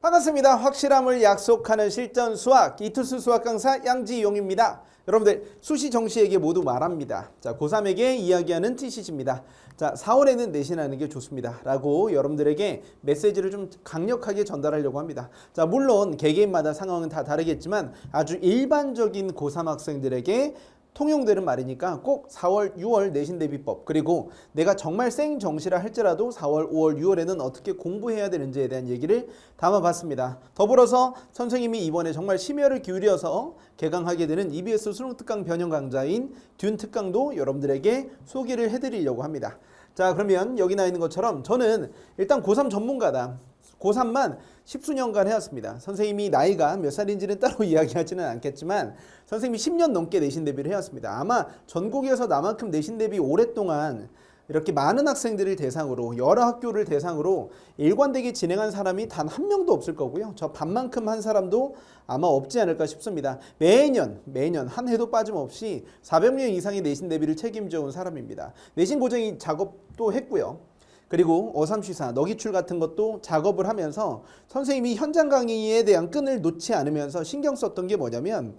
반갑습니다. 확실함을 약속하는 실전 수학 이투스 수학 강사 양지용입니다. 여러분들 수시 정시에게 모두 말합니다. 자, 고3에게 이야기하는 TCC입니다. 자, 4월에는 내신하는 게 좋습니다. 라고 여러분들에게 메시지를 좀 강력하게 전달하려고 합니다. 자, 물론 개개인마다 상황은 다 다르겠지만 아주 일반적인 고3 학생들에게 통용되는 말이니까 꼭 4월, 6월 내신 대비법, 그리고 내가 정말 생정시라 할지라도 4월, 5월, 6월에는 어떻게 공부해야 되는지에 대한 얘기를 담아봤습니다. 더불어서 선생님이 이번에 정말 심혈을 기울여서 개강하게 되는 EBS 수능특강 변형 강좌인 듄 특강도 여러분들에게 소개를 해드리려고 합니다. 자, 그러면 여기 나와 있는 것처럼 저는 일단 고3 전문가다. 고3만 10수년간 해왔습니다. 선생님이 나이가 몇 살인지는 따로 이야기하지는 않겠지만 선생님이 10년 넘게 내신 대비를 해왔습니다. 아마 전국에서 나만큼 내신 대비 오랫동안 이렇게 많은 학생들을 대상으로 여러 학교를 대상으로 일관되게 진행한 사람이 단 한 명도 없을 거고요. 저 반만큼 한 사람도 아마 없지 않을까 싶습니다. 매년 한 해도 빠짐없이 400명 이상의 내신 대비를 책임져 온 사람입니다. 내신 고정이 작업도 했고요. 그리고 어삼시사, 너기출 같은 것도 작업을 하면서 선생님이 현장 강의에 대한 끈을 놓지 않으면서 신경 썼던 게 뭐냐면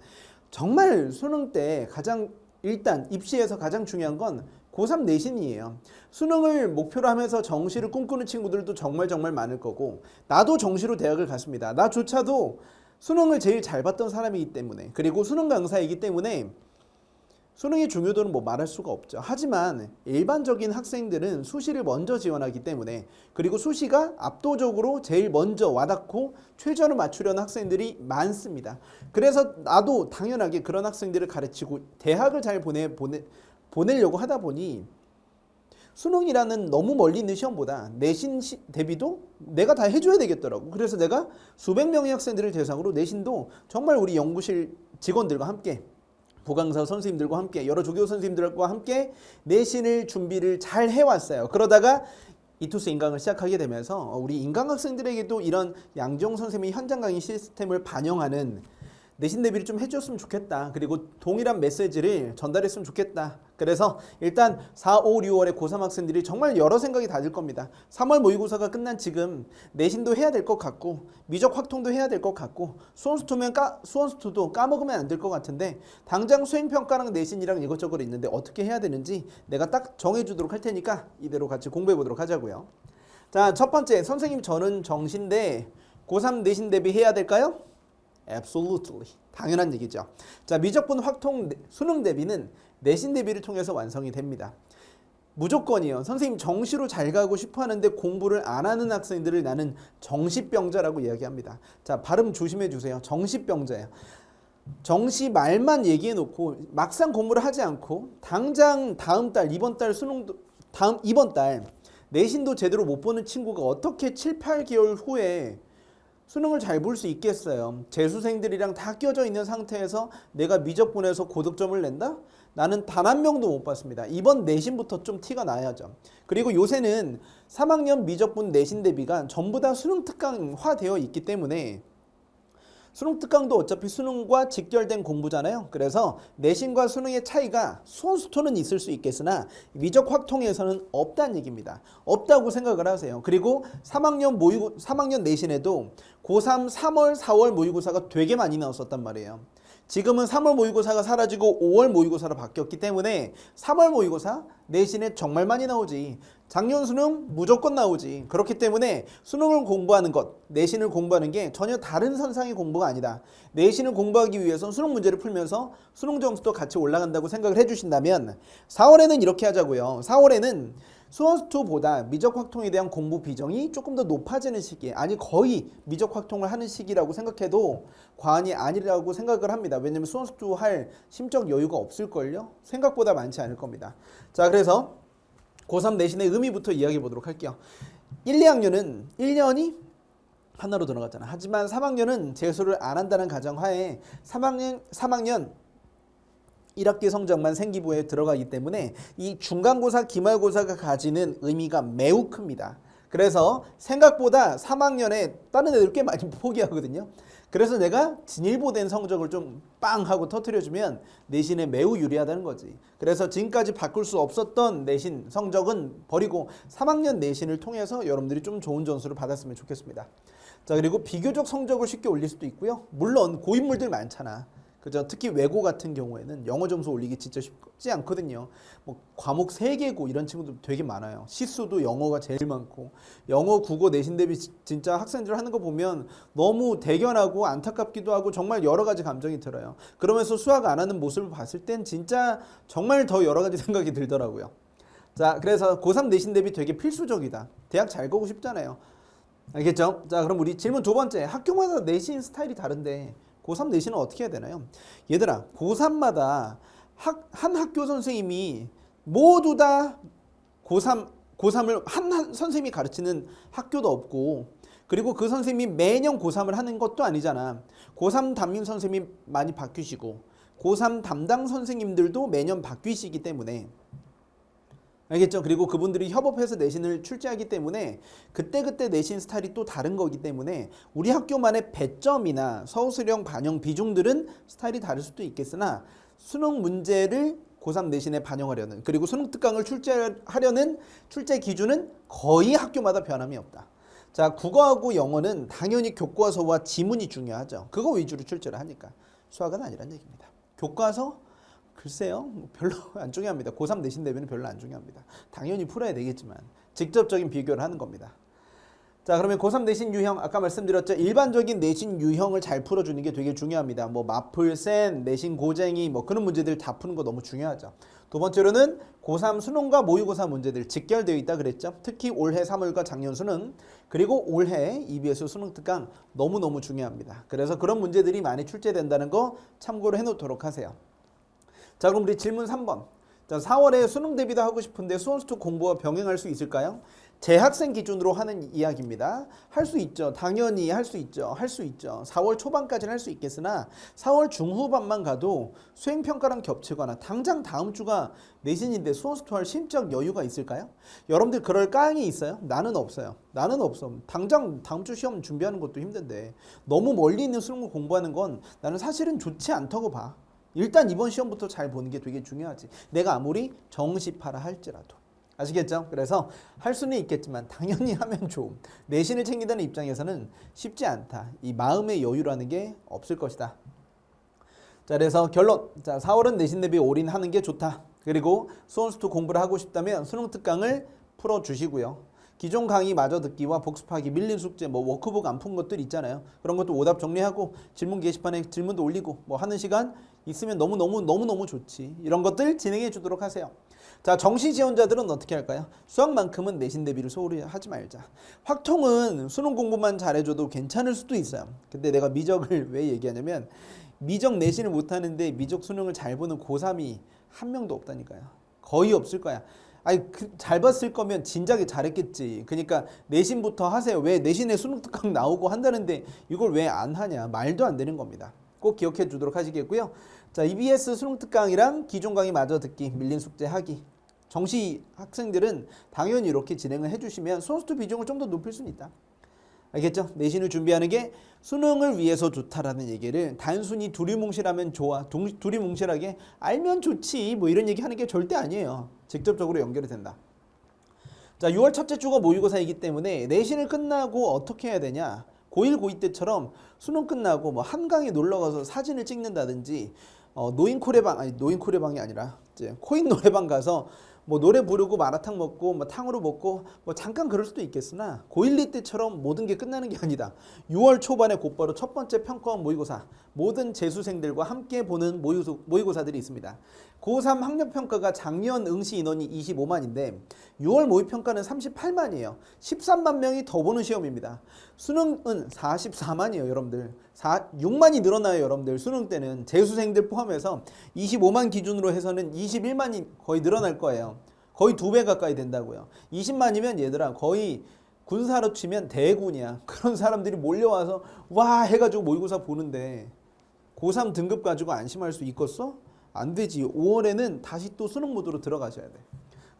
정말 수능 때 가장 일단 입시에서 가장 중요한 건 고3 내신이에요. 수능을 목표로 하면서 정시를 꿈꾸는 친구들도 정말 많을 거고 나도 정시로 대학을 갔습니다. 나조차도 수능을 제일 잘 봤던 사람이기 때문에 그리고 수능 강사이기 때문에 수능의 중요도는 뭐 말할 수가 없죠. 하지만 일반적인 학생들은 수시를 먼저 지원하기 때문에 그리고 수시가 압도적으로 제일 먼저 와닿고 최저를 맞추려는 학생들이 많습니다. 그래서 나도 당연하게 그런 학생들을 가르치고 대학을 잘 보내려고 하다 보니 수능이라는 너무 멀리 있는 시험보다 내신 대비도 내가 다 해줘야 되겠더라고. 그래서 내가 수백 명의 학생들을 대상으로 내신도 정말 우리 연구실 직원들과 함께 부강사 선생님들과 함께 여러 조교 선생님들과 함께 내신을 준비를 잘 해왔어요. 그러다가 이투스 인강을 시작하게 되면서 우리 인강 학생들에게도 이런 양지용 선생님의 현장 강의 시스템을 반영하는 내신 대비를 좀 해줬으면 좋겠다. 그리고 동일한 메시지를 전달했으면 좋겠다. 그래서 일단 4, 5, 6월에 고3 학생들이 정말 여러 생각이 다 들 겁니다. 3월 모의고사가 끝난 지금 내신도 해야 될 것 같고 미적 확통도 해야 될 것 같고 수원수투도 까먹으면 안 될 것 같은데 당장 수행평가랑 내신이랑 이것저것 있는데 어떻게 해야 되는지 내가 딱 정해주도록 할 테니까 이대로 같이 공부해 보도록 하자고요. 자, 첫 번째, 선생님 저는 정시인데 고3 내신 대비 해야 될까요? Absolutely. 당연한 얘기죠. 자, 미적분 확통 수능 대비는 내신 대비를 통해서 완성이 됩니다. 무조건이요. 선생님 정시로 잘 가고 싶어 하는데 공부를 안 하는 학생들을 나는 정시병자라고 이야기합니다. 자, 발음 조심해 주세요. 정시병자예요. 정시 말만 얘기해 놓고 막상 공부를 하지 않고 당장 다음 달 이번 달 수능도 이번 달 내신도 제대로 못 보는 친구가 어떻게 7, 8개월 후에 수능을 잘 볼 수 있겠어요. 재수생들이랑 다 껴져 있는 상태에서 내가 미적분에서 고득점을 낸다? 나는 단 한 명도 못 봤습니다. 이번 내신부터 좀 티가 나야죠. 그리고 요새는 3학년 미적분 내신 대비가 전부 다 수능 특강화 되어 있기 때문에 수능 특강도 어차피 수능과 직결된 공부잖아요. 그래서 내신과 수능의 차이가 수원수토는 있을 수 있겠으나 미적 확통에서는 없다는 얘기입니다. 없다고 생각을 하세요. 그리고 3학년 내신에도 고3 3월, 4월 모의고사가 되게 많이 나왔었단 말이에요. 지금은 3월 모의고사가 사라지고 5월 모의고사로 바뀌었기 때문에 3월 모의고사 내신에 정말 많이 나오지. 작년 수능 무조건 나오지. 그렇기 때문에 수능을 공부하는 것, 내신을 공부하는 게 전혀 다른 선상의 공부가 아니다. 내신을 공부하기 위해서 수능 문제를 풀면서 수능 점수도 같이 올라간다고 생각을 해주신다면 4월에는 이렇게 하자고요. 4월에는 수원수투보다 미적 확통에 대한 공부 비중이 조금 더 높아지는 시기에, 아니 거의 미적 확통을 하는 시기라고 생각해도 과언이 아니라고 생각을 합니다. 왜냐면 수원수투 할 심적 여유가 없을걸요? 생각보다 많지 않을 겁니다. 자, 그래서 고3 내신의 의미부터 이야기해 보도록 할게요. 1, 2학년은 1년이 하나로 들어갔잖아. 하지만 3학년은 재수를 안 한다는 가정하에 3학년 1학기 성적만 생기부에 들어가기 때문에 이 중간고사, 기말고사가 가지는 의미가 매우 큽니다. 그래서 생각보다 3학년에 다른 애들 꽤 많이 포기하거든요. 그래서 내가 진일보된 성적을 좀 빵 하고 터트려주면 내신에 매우 유리하다는 거지. 그래서 지금까지 바꿀 수 없었던 내신 성적은 버리고 3학년 내신을 통해서 여러분들이 좀 좋은 점수를 받았으면 좋겠습니다. 자, 그리고 비교적 성적을 쉽게 올릴 수도 있고요. 물론 고인물들 많잖아. 그죠? 특히 외고 같은 경우에는 영어 점수 올리기 진짜 쉽지 않거든요. 뭐 과목 3개고 이런 친구들 되게 많아요. 시수도 영어가 제일 많고 영어, 국어, 내신 대비 진짜 학생들 하는 거 보면 너무 대견하고 안타깝기도 하고 정말 여러 가지 감정이 들어요. 그러면서 수학 안 하는 모습을 봤을 땐 진짜 정말 더 여러 가지 생각이 들더라고요. 자, 그래서 고3 내신 대비 되게 필수적이다. 대학 잘 가고 싶잖아요. 알겠죠? 자, 그럼 우리 질문 두 번째. 학교마다 내신 스타일이 다른데 고3 내신은 어떻게 해야 되나요? 얘들아, 고3마다 한 학교 선생님이 모두 다 고3을 한 선생님이 가르치는 학교도 없고, 그리고 그 선생님이 매년 고3을 하는 것도 아니잖아. 고3 담임 선생님이 많이 바뀌시고 고3 담당 선생님들도 매년 바뀌시기 때문에, 알겠죠? 그리고 그분들이 협업해서 내신을 출제하기 때문에 그때그때 내신 스타일이 또 다른 거기 때문에 우리 학교만의 배점이나 서술형 반영 비중들은 스타일이 다를 수도 있겠으나 수능 문제를 고3 내신에 반영하려는, 그리고 수능 특강을 출제하려는 출제 기준은 거의 학교마다 변함이 없다. 자, 국어하고 영어는 당연히 교과서와 지문이 중요하죠. 그거 위주로 출제를 하니까. 수학은 아니란 얘기입니다. 교과서? 글쎄요, 별로 안 중요합니다. 고3 내신 대비는 별로 안 중요합니다. 당연히 풀어야 되겠지만 직접적인 비교를 하는 겁니다. 자, 그러면 고3 내신 유형, 아까 말씀드렸죠. 일반적인 내신 유형을 잘 풀어주는 게 되게 중요합니다. 뭐 마플, 센, 내신 고쟁이 뭐 그런 문제들 다 푸는 거 너무 중요하죠. 두 번째로는 고3 수능과 모의고사 문제들 직결되어 있다 그랬죠. 특히 올해 3월과 작년 수능, 그리고 올해 EBS 수능 특강 너무너무 중요합니다. 그래서 그런 문제들이 많이 출제된다는 거 참고로 해놓도록 하세요. 자, 그럼 우리 질문 3번. 자, 4월에 수능 대비도 하고 싶은데 수원수투 공부와 병행할 수 있을까요? 재학생 기준으로 하는 이야기입니다. 할 수 있죠. 당연히 할 수 있죠. 할 수 있죠. 4월 초반까지는 할 수 있겠으나 4월 중후반만 가도 수행평가랑 겹치거나 당장 다음 주가 내신인데 수원수투 할 심적 여유가 있을까요? 여러분들 그럴 깡이 있어요? 나는 없어요. 나는 없어. 당장 다음 주 시험 준비하는 것도 힘든데 너무 멀리 있는 수능을 공부하는 건 나는 사실은 좋지 않다고 봐. 일단 이번 시험부터 잘 보는 게 되게 중요하지. 내가 아무리 정시파라 할지라도. 아시겠죠? 그래서 할 수는 있겠지만 당연히 하면 좋음. 내신을 챙긴다는 입장에서는 쉽지 않다. 이 마음의 여유라는 게 없을 것이다. 자, 그래서 결론. 자, 4월은 내신 대비 올인하는 게 좋다. 그리고 수원수투 공부를 하고 싶다면 수능 특강을 풀어주시고요. 기존 강의 마저 듣기와 복습하기, 밀린 숙제, 뭐 워크북 안 푼 것들 있잖아요. 그런 것도 오답 정리하고 질문 게시판에 질문도 올리고 뭐 하는 시간 있으면 너무너무 좋지. 이런 것들 진행해 주도록 하세요. 자, 정시 지원자들은 어떻게 할까요? 수학만큼은 내신 대비를 소홀히 하지 말자. 확통은 수능 공부만 잘해줘도 괜찮을 수도 있어요. 근데 내가 미적을 왜 얘기하냐면 미적 내신을 못하는데 미적 수능을 잘 보는 고3이 한 명도 없다니까요. 거의 없을 거야. 아니, 잘 봤을 거면 진작에 잘했겠지. 그러니까 내신부터 하세요. 왜 내신에 수능 특강 나오고 한다는데 이걸 왜 안 하냐. 말도 안 되는 겁니다. 꼭 기억해 주도록 하시겠고요. 자, EBS 수능 특강이랑 기존 강의 마저 듣기, 밀린 숙제 하기. 정시 학생들은 당연히 이렇게 진행을 해주시면 수원수투 비중을 좀 더 높일 수는 있다. 알겠죠? 내신을 준비하는 게 수능을 위해서 좋다라는 얘기를 단순히 두리뭉실하면 좋아, 두리뭉실하게 알면 좋지 뭐 이런 얘기 하는 게 절대 아니에요. 직접적으로 연결이 된다. 자, 6월 첫째 주가 모의고사이기 때문에 내신을 끝나고 어떻게 해야 되냐? 고1, 고2 때처럼 수능 끝나고 뭐 한강에 놀러 가서 사진을 찍는다든지 노인코레방이 아니라 이제 코인 노래방 가서 뭐 노래 부르고 마라탕 먹고 뭐 탕후루 먹고 뭐 잠깐 그럴 수도 있겠으나 고1, 2 때처럼 모든 게 끝나는 게 아니다. 6월 초반에 곧바로 첫 번째 평가원 모의고사, 모든 재수생들과 함께 보는 모의고사들이 있습니다. 고3 학력평가가 작년 응시 인원이 25만인데 6월 모의평가는 38만이에요. 13만 명이 더 보는 시험입니다. 수능은 44만이에요, 여러분들. 6만이 늘어나요, 여러분들. 수능 때는 재수생들 포함해서 25만 기준으로 해서는 21만이 거의 늘어날 거예요. 거의 2배 가까이 된다고요. 20만이면 얘들아 거의 군사로 치면 대군이야. 그런 사람들이 몰려와서 와 해가지고 모의고사 보는데 고3 등급 가지고 안심할 수 있겠어? 안 되지. 5월에는 다시 또 수능 모드로 들어가셔야 돼.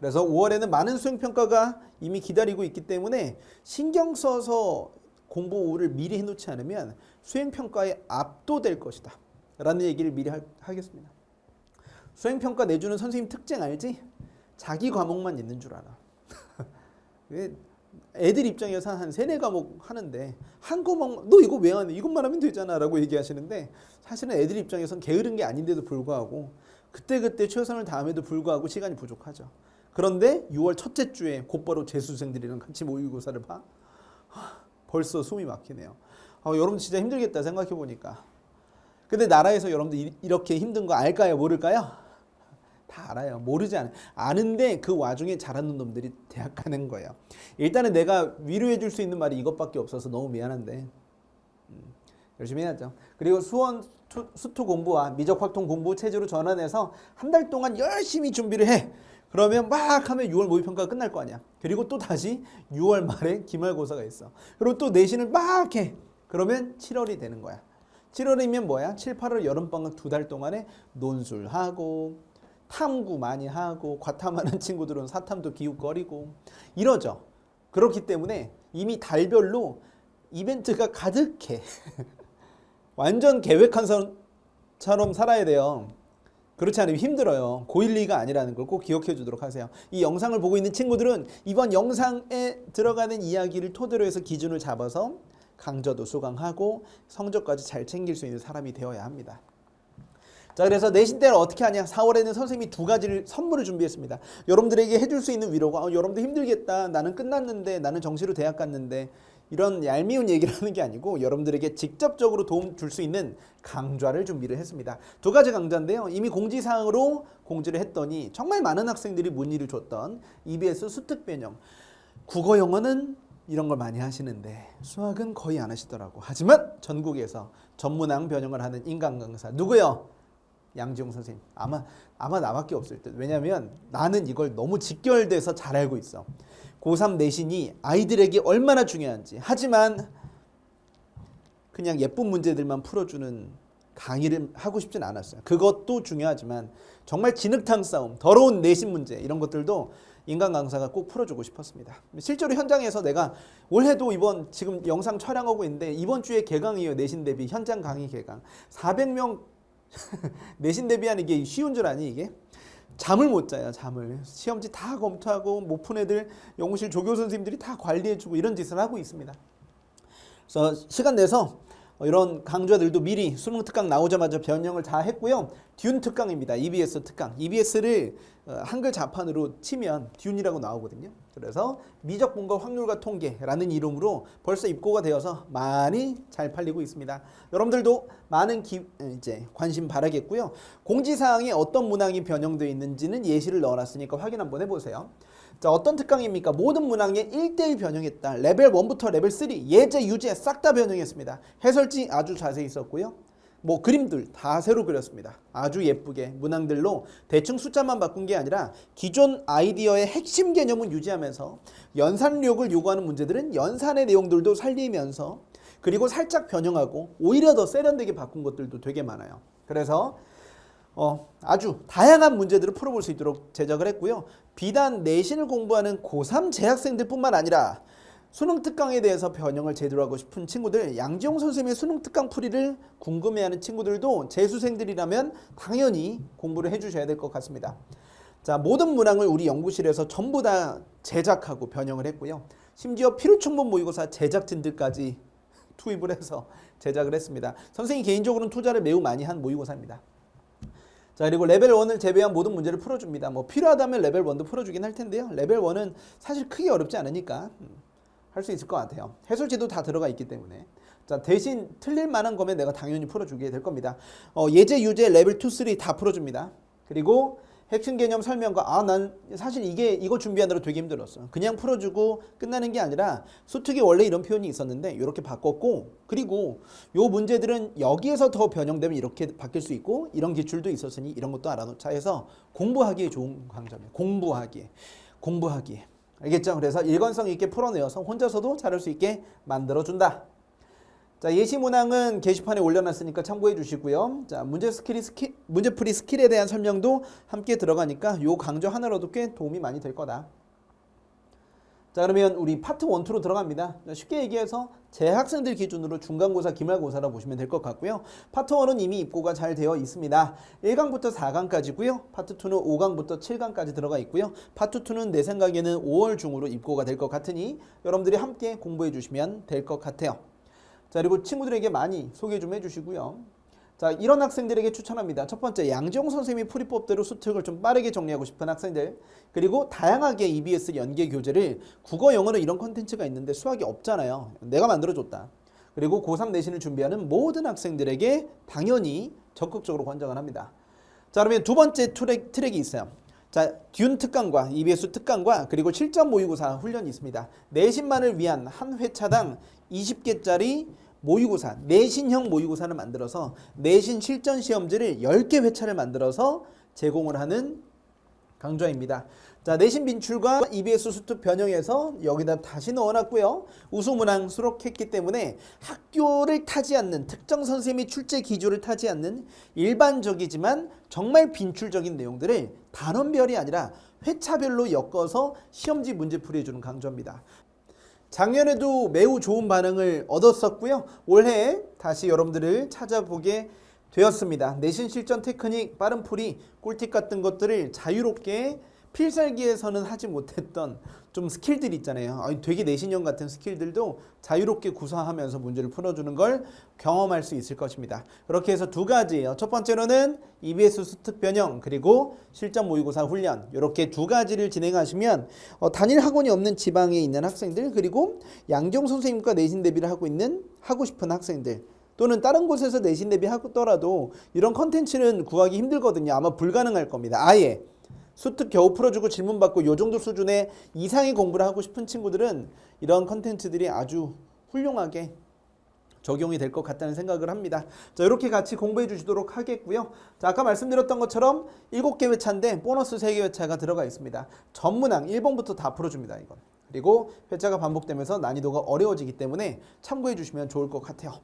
그래서 5월에는 많은 수행평가가 이미 기다리고 있기 때문에 신경 써서 공부를 미리 해놓지 않으면 수행평가에 압도될 것이다 라는 얘기를 미리 하겠습니다. 수행평가 내주는 선생님 특징 알지? 자기 과목만 있는 줄 알아. 애들 입장에서 한 3-4과목 하는데 한 과목 너 이거 왜 안 해? 이것만 하면 되잖아 라고 얘기하시는데 사실은 애들 입장에선 게으른 게 아닌데도 불구하고 그때그때 최선을 다함에도 불구하고 시간이 부족하죠. 그런데 6월 첫째 주에 곧바로 재수생들이랑 같이 모의고사를 봐? 벌써 숨이 막히네요. 여러분 진짜 힘들겠다 생각해 보니까. 근데 나라에서 여러분들 이렇게 힘든 거 알까요? 모를까요? 다 알아요. 모르지 않아요. 아는데 그 와중에 잘하는 놈들이 대학 가는 거예요. 일단은 내가 위로해 줄 수 있는 말이 이것밖에 없어서 너무 미안한데 열심히 해야죠. 그리고 수원 수투 공부와 미적 확통 공부 체제로 전환해서 한 달 동안 열심히 준비를 해. 그러면 막 하면 6월 모의평가가 끝날 거 아니야. 그리고 또 다시 6월 말에 기말고사가 있어. 그리고 또 내신을 막 해. 그러면 7월이 되는 거야. 7월이면 뭐야? 7, 8월 여름방학 2달 동안에 논술하고 탐구 많이 하고 과탐하는 친구들은 사탐도 기웃거리고 이러죠. 그렇기 때문에 이미 달별로 이벤트가 가득해. 완전 계획한 사람처럼 살아야 돼요. 그렇지 않으면 힘들어요. 고1, 2가 아니라는 걸 꼭 기억해 주도록 하세요. 이 영상을 보고 있는 친구들은 이번 영상에 들어가는 이야기를 토대로 해서 기준을 잡아서 강좌도 수강하고 성적까지 잘 챙길 수 있는 사람이 되어야 합니다. 자, 그래서 내신 때를 어떻게 하냐? 4월에는 선생님이 2가지를 선물을 준비했습니다. 여러분들에게 해줄 수 있는 위로가 여러분들 힘들겠다. 나는 끝났는데, 나는 정시로 대학 갔는데 이런 얄미운 얘기를 하는 게 아니고 여러분들에게 직접적으로 도움 줄 수 있는 강좌를 준비를 했습니다. 2가지 강좌인데요. 이미 공지사항으로 공지를 했더니 정말 많은 학생들이 문의를 줬던 EBS 수특변형. 국어 영어는 이런 걸 많이 하시는데 수학은 거의 안 하시더라고. 하지만 전국에서 전문항 변형을 하는 인간 강사 누구요? 양지용 선생님. 아마 나밖에 없을 듯. 왜냐면 나는 이걸 너무 직결돼서 잘 알고 있어. 고3 내신이 아이들에게 얼마나 중요한지. 하지만 그냥 예쁜 문제들만 풀어주는 강의를 하고 싶진 않았어요. 그것도 중요하지만 정말 진흙탕 싸움, 더러운 내신 문제 이런 것들도 인간 강사가 꼭 풀어주고 싶었습니다. 실제로 현장에서 내가 올해도 이번 지금 영상 촬영하고 있는데 이번 주에 개강이에요. 내신 대비 현장 강의 개강. 400명 내신 대비하는 게 쉬운 줄 아니 이게? 잠을 못 자요. 잠을. 시험지 다 검토하고 못 푼 애들 연구실 조교 선생님들이 다 관리해주고 이런 짓을 하고 있습니다. 그래서 시간 내서 이런 강좌들도 미리 수능 특강 나오자마자 변형을 다 했고요. 듀 특강입니다. EBS 특강. EBS를 한글 자판으로 치면 듀이라고 나오거든요. 그래서 미적 분과 확률과 통계라는 이름으로 벌써 입고가 되어서 많이 잘 팔리고 있습니다. 여러분들도 많은 이제 관심 바라겠고요. 공지사항에 어떤 문항이 변형되어 있는지는 예시를 넣어놨으니까 확인 한번 해보세요. 자, 어떤 특강입니까? 모든 문항에 1대1 변형했다. 레벨 1부터 레벨 3 예제, 유제 싹 다 변형했습니다. 해설지 아주 자세히 썼고요. 뭐 그림들 다 새로 그렸습니다. 아주 예쁘게 문항들로 대충 숫자만 바꾼 게 아니라 기존 아이디어의 핵심 개념은 유지하면서 연산력을 요구하는 문제들은 연산의 내용들도 살리면서 그리고 살짝 변형하고 오히려 더 세련되게 바꾼 것들도 되게 많아요. 그래서 아주 다양한 문제들을 풀어볼 수 있도록 제작을 했고요. 비단 내신을 공부하는 고3 재학생들 뿐만 아니라 수능 특강에 대해서 변형을 제대로 하고 싶은 친구들, 양지용 선생님의 수능 특강 풀이를 궁금해하는 친구들도 재수생들이라면 당연히 공부를 해주셔야 될 것 같습니다. 자, 모든 문항을 우리 연구실에서 전부 다 제작하고 변형을 했고요. 심지어 필요충분 모의고사 제작진들까지 투입을 해서 제작을 했습니다. 선생님이 개인적으로는 투자를 매우 많이 한 모의고사입니다. 자, 그리고 레벨 1을 제외한 모든 문제를 풀어줍니다. 뭐 필요하다면 레벨 1도 풀어주긴 할 텐데요. 레벨 1은 사실 크게 어렵지 않으니까 할 수 있을 것 같아요. 해설지도 다 들어가 있기 때문에. 자, 대신 틀릴 만한 거면 내가 당연히 풀어주게 될 겁니다. 예제, 유제, 레벨 2, 3 다 풀어줍니다. 그리고 핵심 개념 설명과 난 사실 이거 준비하느라 되게 힘들었어. 그냥 풀어주고 끝나는 게 아니라 수특이 원래 이런 표현이 있었는데 이렇게 바꿨고 그리고 요 문제들은 여기에서 더 변형되면 이렇게 바뀔 수 있고 이런 기출도 있었으니 이런 것도 알아놓자 해서 공부하기에 좋은 강좌입니다. 공부하기에. 알겠죠? 그래서 일관성 있게 풀어내어서 혼자서도 잘할 수 있게 만들어준다. 자, 예시 문항은 게시판에 올려놨으니까 참고해 주시고요. 자, 문제풀이 스킬에 대한 설명도 함께 들어가니까 요 강좌 하나로도 꽤 도움이 많이 될 거다. 자, 그러면 우리 파트 1, 2로 들어갑니다. 쉽게 얘기해서 재학생들 기준으로 중간고사, 기말고사라 보시면 될 것 같고요. 파트 1은 이미 입고가 잘 되어 있습니다. 1강부터 4강까지고요. 파트 2는 5강부터 7강까지 들어가 있고요. 파트 2는 내 생각에는 5월 중으로 입고가 될 것 같으니 여러분들이 함께 공부해 주시면 될 것 같아요. 자, 그리고 친구들에게 많이 소개 좀 해주시고요. 자, 이런 학생들에게 추천합니다. 첫 번째, 양지용 선생님이 풀이법대로 수특을 좀 빠르게 정리하고 싶은 학생들, 그리고 다양하게 EBS 연계 교재를 국어, 영어는 이런 컨텐츠가 있는데 수학이 없잖아요. 내가 만들어줬다. 그리고 고3 내신을 준비하는 모든 학생들에게 당연히 적극적으로 권장을 합니다. 자, 그러면 두 번째 트랙이 있어요. 자, 듄 특강과 EBS 특강과 그리고 실전 모의고사 훈련이 있습니다. 내신만을 위한 한 회차당 20개짜리 모의고사, 내신형 모의고사를 만들어서 내신 실전 시험지를 10개 회차를 만들어서 제공을 하는 강좌입니다. 자, 내신 빈출과 EBS 수특 변형해서 여기다 다시 넣어놨고요. 우수문항 수록했기 때문에 학교를 타지 않는, 특정 선생님이 출제 기조를 타지 않는 일반적이지만 정말 빈출적인 내용들을 단원별이 아니라 회차별로 엮어서 시험지 문제 풀이해주는 강좌입니다. 작년에도 매우 좋은 반응을 얻었었고요. 올해 다시 여러분들을 찾아보게 되었습니다. 내신 실전 테크닉, 빠른 풀이, 꿀팁 같은 것들을 자유롭게 필살기에서는 하지 못했던 좀 스킬들 있잖아요. 되게 내신형 같은 스킬들도 자유롭게 구사하면서 문제를 풀어주는 걸 경험할 수 있을 것입니다. 그렇게 해서 두 가지예요. 첫 번째로는 EBS 수특 변형, 그리고 실전 모의고사 훈련, 이렇게 두 가지를 진행하시면 단일 학원이 없는 지방에 있는 학생들, 그리고 양정 선생님과 내신 대비를 하고 싶은 학생들, 또는 다른 곳에서 내신 대비하더라도 이런 컨텐츠는 구하기 힘들거든요. 아마 불가능할 겁니다. 아예 수특 겨우 풀어주고 질문 받고 요 정도 수준의 이상의 공부를 하고 싶은 친구들은 이런 컨텐츠들이 아주 훌륭하게 적용이 될 것 같다는 생각을 합니다. 자, 이렇게 같이 공부해 주시도록 하겠고요. 자, 아까 말씀드렸던 것처럼 7개 회차인데 보너스 3개 회차가 들어가 있습니다. 전문항 1번부터 다 풀어줍니다. 이건. 그리고 회차가 반복되면서 난이도가 어려워지기 때문에 참고해 주시면 좋을 것 같아요.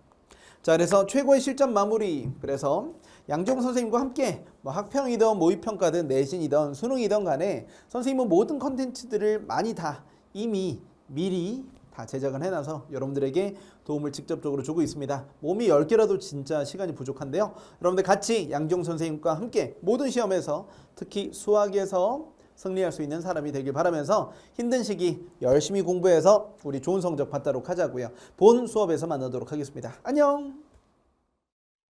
자, 그래서 최고의 실전 마무리, 그래서 양정 선생님과 함께 학평이든 모의평가든 내신이든 수능이든 간에 선생님은 모든 컨텐츠들을 많이 다 이미 미리 다 제작을 해놔서 여러분들에게 도움을 직접적으로 주고 있습니다. 몸이 10개라도 진짜 시간이 부족한데요. 여러분들 같이 양정 선생님과 함께 모든 시험에서 특히 수학에서 승리할 수 있는 사람이 되길 바라면서 힘든 시기 열심히 공부해서 우리 좋은 성적 받도록 하자고요. 본 수업에서 만나도록 하겠습니다. 안녕.